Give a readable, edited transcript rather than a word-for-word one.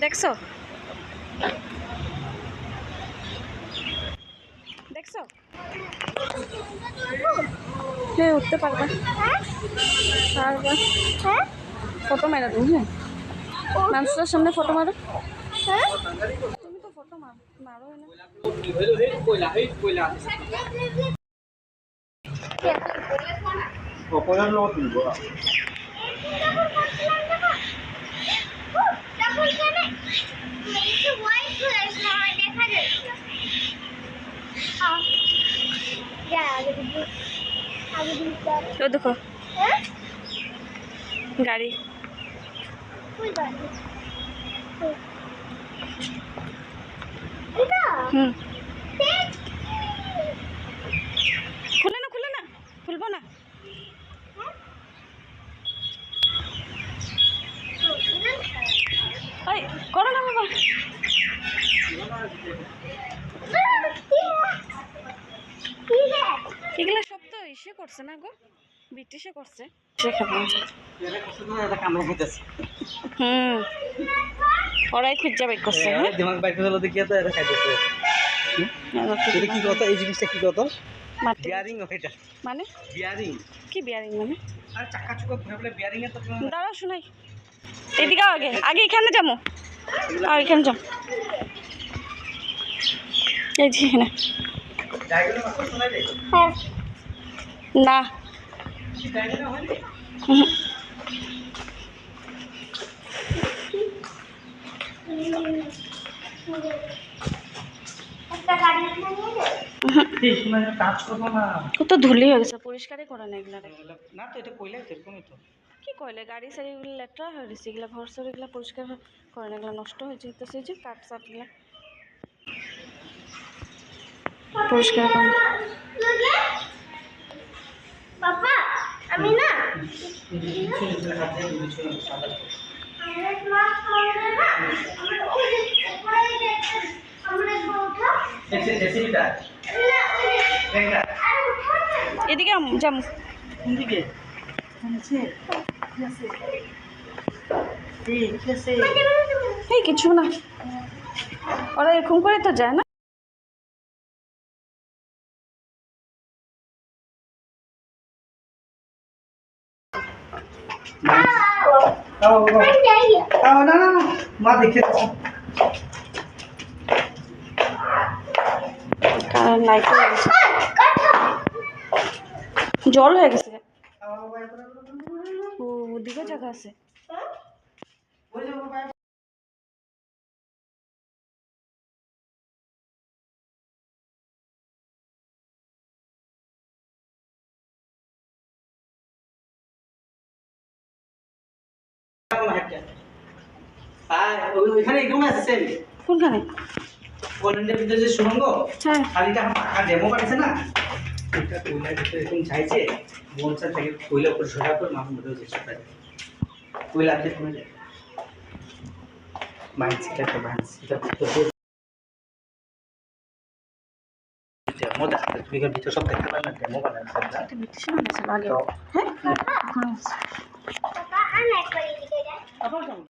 দেখছো দেখছো হ্যাঁ উঠতে পারবা পারবা ফটো মারা তুমি হ্যাঁ মানুষের সামনে ফটো মারো তুমি তো ফটো মারো তো দেখো গাড়ি খুলে না খুলবো না ওই করো না বাবা এগুলো সব তো ইসে করছে না গো ব্রিটিশে করছে ওরাই খুঁজা বাইক করছে দিমাগ বাইক হলো দেখিয়ে তো এটা খাইতেছে এটা কি কথা এই জিনিসটা কি কথা বিয়ারিং এটা মানে বিয়ারিং কি বিয়ারিং মানে আর চাকা চুকা ঘুরে বিয়ারিং এ তো দাঁড়াও শুনাই এদিকে আগে এখানে যাবো আর এখানে যাও এই যে না না কত ধুলি হয়ে গেছে পরিষ্কারই করে না এগুলা না তো এটা কইলে এরকমই তো কি কইলে গাড়ি সারি এগুলো লেটরা হয়ে গেছে এগুলা ঘর সর এগুলা পরিষ্কার করে না এগুলা নষ্ট হয়েছে তো সেই যে কাঠ সাট এগুলা পরিষ্কার করে পাপা আমি না এদিকে যাম এদিকে এই কিছু না ওরা এরকম করে তো যায় না মা দেখে জল হয়ে গেছে ওদিকে জায়গা আছে ওইখানে এরকম আছে কোনখানে কলেজের ভিতরে যে সুরঙ্গ হ্যাঁ খালিটা পাকা ডেমো পাঠিয়েছে না এটা কয়লার ভিতরে এরকম চাইছে মনসা থেকে কয়লা করে সোজা করে মামু ধরে চেষ্টা করে কয়লাতে কোন যায় মাইন্ডসেট একটা মাইন্ডসেট তো ডেমো দেখাতে তুমি এর ভিতর সব দেখতে পারলে ডেমো বানানো সব এটা ব্রিটিশ বানাইছিল আগে হ্যাঁ পাপা আমি একবার এদিকে যাই